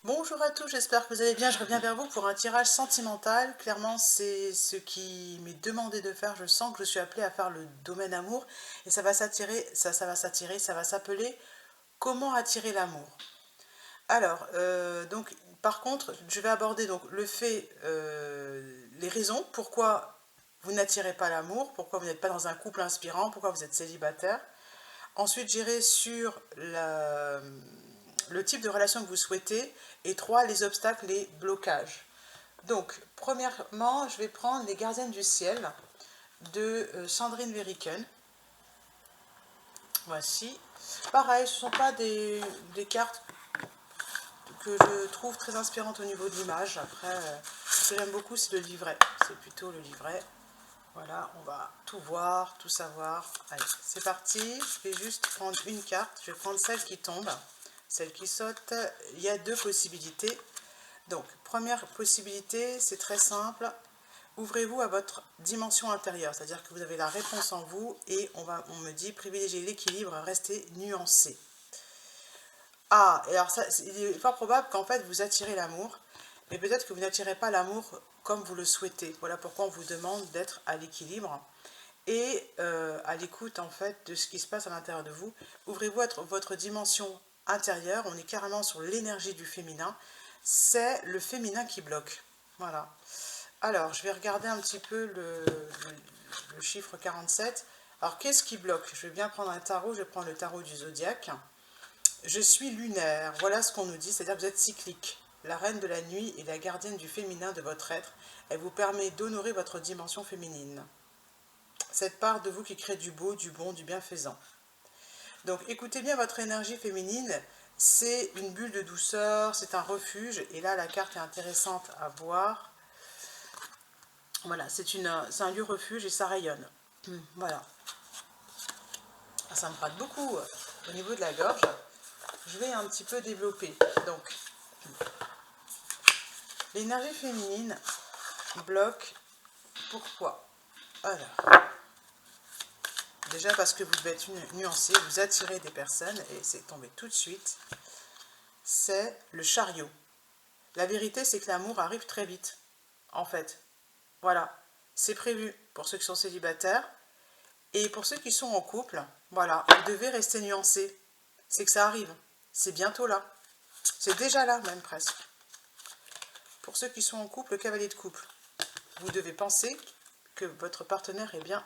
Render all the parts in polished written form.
Bonjour à tous, j'espère que vous allez bien. Je reviens vers vous pour un tirage sentimental. Clairement, c'est ce qui m'est demandé de faire. Je sens que je suis appelée à faire le domaine amour et ça va s'attirer, ça va s'appeler Comment attirer l'amour. Alors, par contre, je vais aborder donc le fait, les raisons pourquoi vous n'attirez pas l'amour, pourquoi vous n'êtes pas dans un couple inspirant, pourquoi vous êtes célibataire. Ensuite, j'irai sur le type de relation que vous souhaitez. Et 3, les obstacles, les blocages. Donc, premièrement, je vais prendre Les Gardiennes du Ciel de Sandrine Veriken. Voici. Pareil, ce ne sont pas des cartes que je trouve très inspirantes au niveau de l'image. Après, ce que j'aime beaucoup, c'est le livret. C'est plutôt le livret. Voilà, on va tout voir, tout savoir. Allez, c'est parti. Je vais juste prendre une carte. Je vais prendre celle qui tombe, celle qui saute. Il y a deux possibilités. Donc, première possibilité, c'est très simple. Ouvrez-vous à votre dimension intérieure, c'est-à-dire que vous avez la réponse en vous et on me dit privilégiez l'équilibre, restez nuancé. Ah, et alors ça, il est fort probable qu'en fait vous attirez l'amour, mais peut-être que vous n'attirez pas l'amour comme vous le souhaitez. Voilà pourquoi on vous demande d'être à l'équilibre et à l'écoute en fait de ce qui se passe à l'intérieur de vous. Ouvrez-vous à votre dimension intérieure, on est carrément sur l'énergie du féminin, c'est le féminin qui bloque. Voilà. Alors, je vais regarder un petit peu le chiffre 47. Alors, qu'est-ce qui bloque? Je vais bien prendre un tarot, je vais prendre le tarot du zodiaque. Je suis lunaire, voilà ce qu'on nous dit, c'est-à-dire que vous êtes cyclique. La reine de la nuit est la gardienne du féminin de votre être. Elle vous permet d'honorer votre dimension féminine. Cette part de vous qui crée du beau, du bon, du bienfaisant. Donc écoutez bien votre énergie féminine, c'est une bulle de douceur, c'est un refuge, et là la carte est intéressante à voir. Voilà, c'est un lieu refuge et ça rayonne. Voilà, ça me gratte beaucoup au niveau de la gorge. Je vais un petit peu développer. Donc, l'énergie féminine bloque. Pourquoi? Alors, déjà parce que vous devez être nuancé, vous attirez des personnes, et c'est tombé tout de suite. C'est le chariot. La vérité, c'est que l'amour arrive très vite, en fait. Voilà, c'est prévu pour ceux qui sont célibataires. Et pour ceux qui sont en couple, voilà, vous devez rester nuancé. C'est que ça arrive. C'est bientôt là. C'est déjà là, même presque. Pour ceux qui sont en couple, le cavalier de couple. Vous devez penser que votre partenaire est bien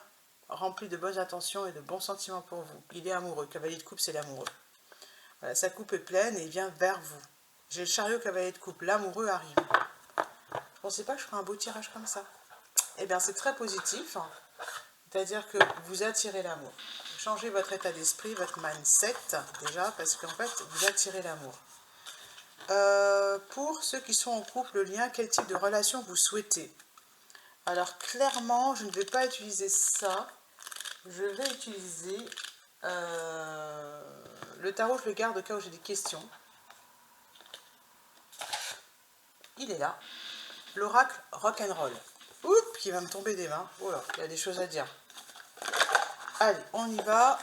rempli de bonnes intentions et de bons sentiments pour vous. Il est amoureux. Cavalier de couple, c'est l'amoureux. Voilà, sa coupe est pleine et il vient vers vous. J'ai le chariot cavalier de couple. L'amoureux arrive. Je ne pensais pas que je ferais un beau tirage comme ça. Eh bien, c'est très positif. C'est-à-dire que vous attirez l'amour. Changez votre état d'esprit, votre mindset, déjà, parce qu'en fait, vous attirez l'amour. Pour ceux qui sont en couple, le lien, quel type de relation vous souhaitez? Alors, clairement, je ne vais pas utiliser ça. Je vais utiliser le tarot, je le garde au cas où j'ai des questions. Il est là. L'oracle rock'n'roll. Oups, qui va me tomber des mains. Oh là, il y a des choses à dire. Allez, on y va.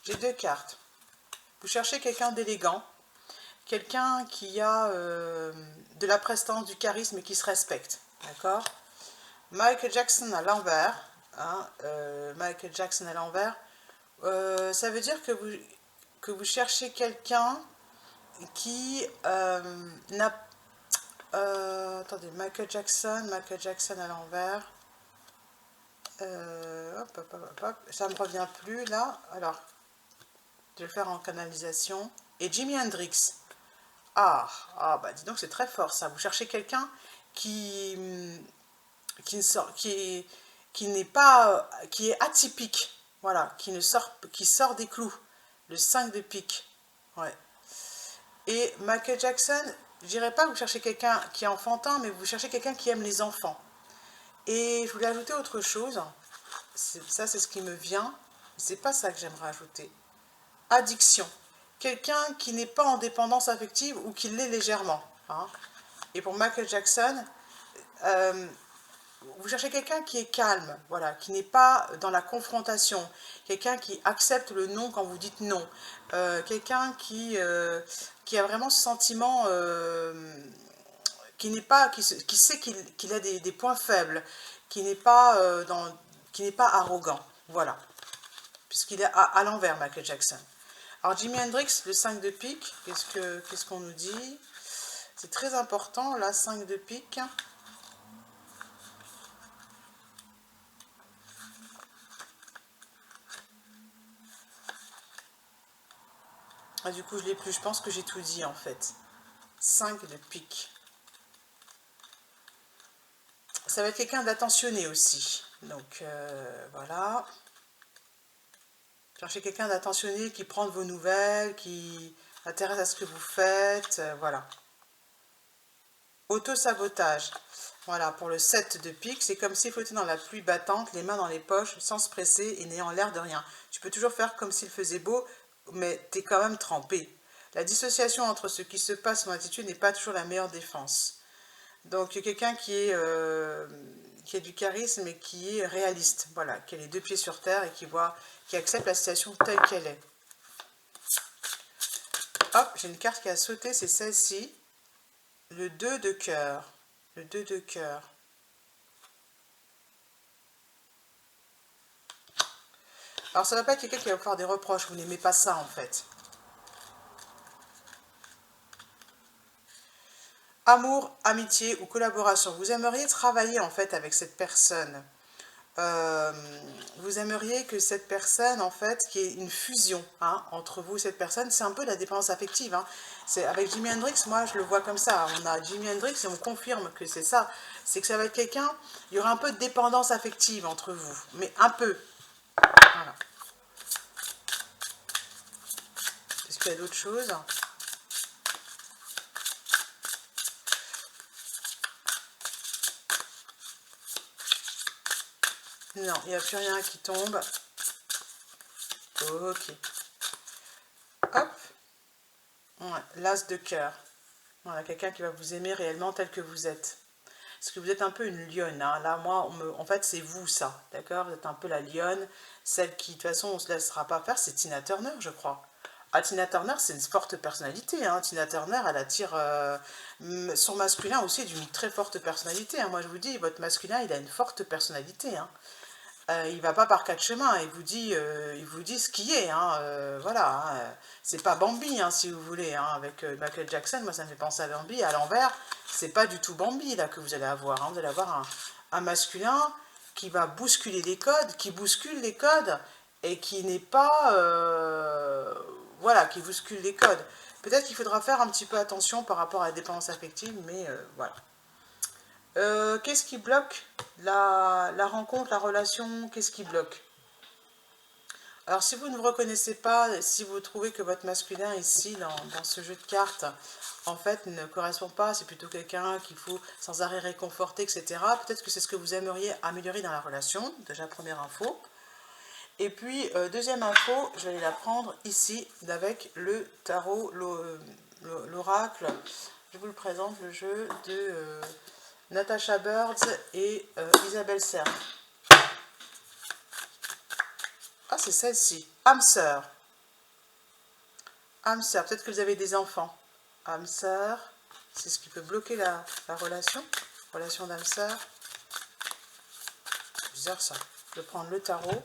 J'ai deux cartes. Vous cherchez quelqu'un d'élégant, quelqu'un qui a de la prestance, du charisme et qui se respecte. D'accord? Michael Jackson à l'envers. Hein, Michael Jackson à l'envers. Ça veut dire que vous cherchez quelqu'un qui n'a... attendez, Michael Jackson à l'envers. Hop, hop, hop, hop, ça ne me revient plus là. Alors, je vais le faire en canalisation. Et Jimi Hendrix. Bah dis donc, c'est très fort ça. Vous cherchez quelqu'un qui, qui n'est pas, qui est atypique. Voilà, qui sort des clous. Le 5 de pique. Ouais. Et Michael Jackson, je dirais pas que vous cherchez quelqu'un qui est enfantin, mais vous cherchez quelqu'un qui aime les enfants. Et je voulais ajouter autre chose. Ça, c'est ce qui me vient. C'est pas ça que j'aimerais ajouter. Addiction. Quelqu'un qui n'est pas en dépendance affective ou qui l'est légèrement. Hein. Et pour Michael Jackson, vous cherchez quelqu'un qui est calme, voilà, qui n'est pas dans la confrontation, quelqu'un qui accepte le non quand vous dites non, quelqu'un qui a vraiment ce sentiment, qui n'est pas, qui sait qu'il a des points faibles, qui n'est pas, qui n'est pas arrogant, voilà, puisqu'il est à l'envers, Michael Jackson. Alors Jimi Hendrix, le 5 de pique, qu'est-ce qu'on nous dit? C'est très important, là, 5 de pique. Ah, du coup, je l'ai plus, je pense que j'ai tout dit, en fait. 5 de pique. Ça va être quelqu'un d'attentionné aussi. Donc, voilà. Cherchez quelqu'un d'attentionné qui prend de vos nouvelles, qui intéresse à ce que vous faites, voilà. Auto-sabotage. Voilà, pour le 7 de pique, c'est comme s'il flottait dans la pluie battante, les mains dans les poches, sans se presser et n'ayant l'air de rien. Tu peux toujours faire comme s'il faisait beau, mais tu es quand même trempé. La dissociation entre ce qui se passe et mon attitude n'est pas toujours la meilleure défense. Donc, il y a quelqu'un qui a du charisme et qui est réaliste, voilà, qui a les deux pieds sur terre et qui accepte la situation telle qu'elle est. Hop, j'ai une carte qui a sauté, c'est celle-ci. Le 2 de cœur. Le 2 de cœur. Alors, ça ne va pas être quelqu'un qui va vous faire des reproches. Vous n'aimez pas ça, en fait. Amour, amitié ou collaboration. Vous aimeriez travailler, en fait, avec cette personne. Vous aimeriez que cette personne, en fait, qu'il y ait une fusion entre vous et cette personne. C'est un peu la dépendance affective. Avec Jimi Hendrix, moi, je le vois comme ça. On a Jimi Hendrix et on confirme que c'est ça. C'est que ça va être quelqu'un, il y aura un peu de dépendance affective entre vous. Mais un peu. Voilà. Est-ce qu'il y a d'autres choses? Non, il n'y a plus rien qui tombe. Ok. Hop. Ouais, l'as de cœur. Voilà, quelqu'un qui va vous aimer réellement tel que vous êtes. Parce que vous êtes un peu une lionne. Là, moi, en fait, c'est vous, ça. D'accord? Vous êtes un peu la lionne. Celle qui, de toute façon, on ne se laissera pas faire, c'est Tina Turner, je crois. Ah, Tina Turner, c'est une forte personnalité. Tina Turner, elle attire... son masculin aussi est d'une très forte personnalité. Moi, je vous dis, votre masculin, il a une forte personnalité. Il va pas par quatre chemins, il vous dit ce qui est, voilà, c'est pas Bambi, si vous voulez, avec Michael Jackson, moi ça me fait penser à Bambi, à l'envers, c'est pas du tout Bambi là que vous allez avoir, vous allez avoir un masculin qui va bousculer les codes, qui bouscule les codes, et qui n'est pas, voilà, qui bouscule les codes. Peut-être qu'il faudra faire un petit peu attention par rapport à la dépendance affective, mais voilà. Qu'est-ce qui bloque la rencontre, la relation? Qu'est-ce qui bloque? Alors, si vous ne vous reconnaissez pas, si vous trouvez que votre masculin ici, dans ce jeu de cartes, en fait, ne correspond pas, c'est plutôt quelqu'un qu'il faut sans arrêt réconforter, etc., peut-être que c'est ce que vous aimeriez améliorer dans la relation, déjà première info. Et puis, deuxième info, je vais aller la prendre ici, avec le tarot, l'oracle. Je vous le présente, le jeu de... Natasha Birds et Isabelle Serre. Ah, c'est celle-ci. Âme sœur. Âme sœur. Peut-être que vous avez des enfants. Âme sœur. C'est ce qui peut bloquer la relation. Relation d'âme sœur. C'est bizarre ça. Je vais prendre le tarot.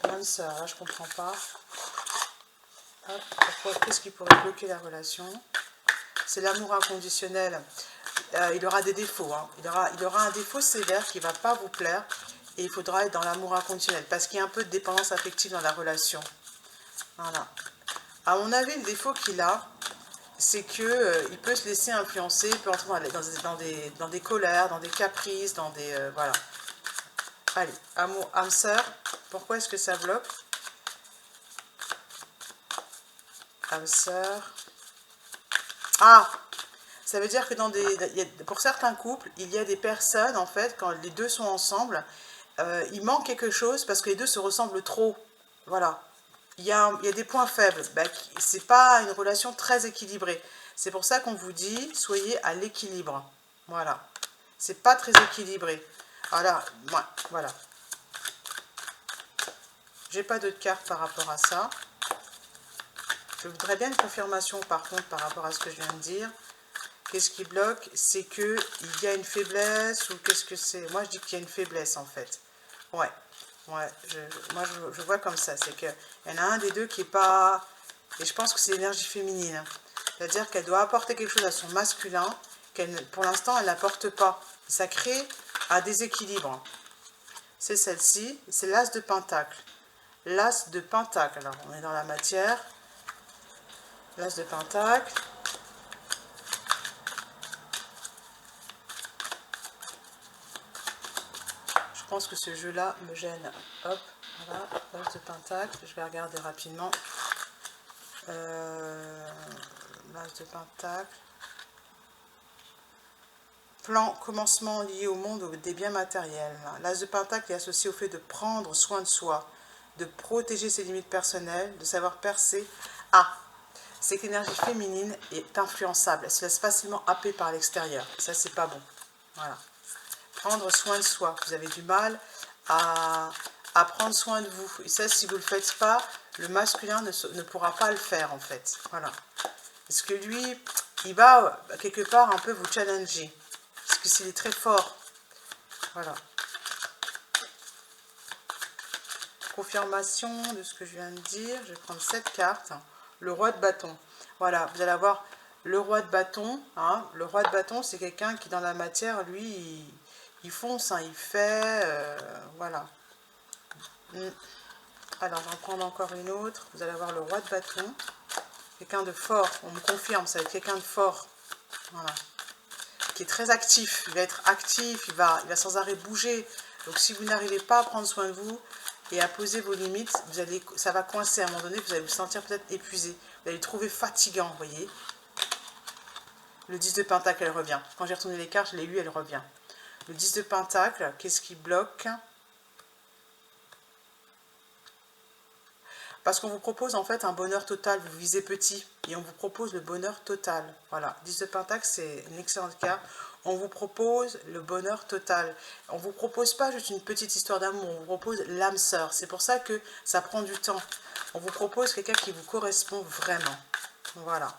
Âme sœur. Là, je comprends pas. Qu'est-ce qui pourrait bloquer la relation? C'est l'amour inconditionnel. Il aura des défauts. Il aura un défaut sévère qui ne va pas vous plaire. Et il faudra être dans l'amour inconditionnel. Parce qu'il y a un peu de dépendance affective dans la relation. Voilà. À mon avis, le défaut qu'il a, c'est qu'il peut se laisser influencer. Il peut entrer dans des colères, dans des caprices, dans des... voilà. Allez, amour, âme sœur. Pourquoi est-ce que ça bloque? Âme sœur. Ah! Ça veut dire que pour certains couples, il y a des personnes, en fait, quand les deux sont ensemble, il manque quelque chose parce que les deux se ressemblent trop. Voilà. Il y a des points faibles. C'est pas une relation très équilibrée. C'est pour ça qu'on vous dit, soyez à l'équilibre. Voilà. C'est pas très équilibré. Alors, ouais, voilà. J'ai pas d'autres cartes par rapport à ça. Je voudrais bien une confirmation par contre par rapport à ce que je viens de dire. Qu'est-ce qui bloque? C'est qu'il y a une faiblesse ou qu'est-ce que c'est? Moi je dis qu'il y a une faiblesse en fait. Ouais, ouais, moi je vois comme ça. C'est qu'il y en a un des deux qui est pas... Et je pense que c'est l'énergie féminine. C'est-à-dire qu'elle doit apporter quelque chose à son masculin, pour l'instant elle n'apporte pas. Ça crée un déséquilibre. C'est celle-ci, c'est l'as de pentacle. L'as de pentacle, alors on est dans la matière. L'as de pentacle. Je pense que ce jeu-là me gêne. Hop, voilà, l'as de pentacle. Je vais regarder rapidement. L'as de pentacle. Plan, commencement lié au monde des biens matériels. L'as de pentacle est associé au fait de prendre soin de soi, de protéger ses limites personnelles, de savoir percer. Ah, c'est que l'énergie féminine est influençable. Elle se laisse facilement happer par l'extérieur. Ça, c'est pas bon. Voilà. Prendre soin de soi. Vous avez du mal à prendre soin de vous. Et ça, si vous ne le faites pas, le masculin ne pourra pas le faire, en fait. Voilà. Parce que lui, il va quelque part un peu vous challenger. Parce que s'il est très fort. Voilà. Confirmation de ce que je viens de dire. Je vais prendre cette carte. Le roi de bâton. Voilà, vous allez avoir le roi de bâton. Hein. Le roi de bâton, c'est quelqu'un qui, dans la matière, lui, il fonce, hein, il fait. Voilà. Alors, j'en prends encore une autre. Vous allez avoir le roi de bâton. Quelqu'un de fort. On me confirme, ça va être quelqu'un de fort. Voilà. Qui est très actif. Il va être actif, il va sans arrêt bouger. Donc, si vous n'arrivez pas à prendre soin de vous et à poser vos limites, ça va coincer à un moment donné. Vous allez vous sentir peut-être épuisé. Vous allez le trouver fatigant, vous voyez. Le 10 de pentacle, elle revient. Quand j'ai retourné les cartes, je l'ai eu, elle revient. Le 10 de pentacle, qu'est-ce qui bloque? Parce qu'on vous propose en fait un bonheur total. Vous visez petit et on vous propose le bonheur total. Voilà, 10 de pentacle, c'est une excellente carte. On vous propose le bonheur total. On ne vous propose pas juste une petite histoire d'amour, on vous propose l'âme sœur. C'est pour ça que ça prend du temps. On vous propose quelqu'un qui vous correspond vraiment. Voilà.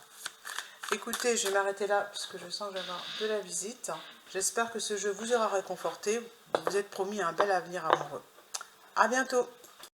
Écoutez, je vais m'arrêter là puisque je sens que je vais avoir de la visite. J'espère que ce jeu vous aura réconforté. Vous êtes promis un bel avenir amoureux. À bientôt.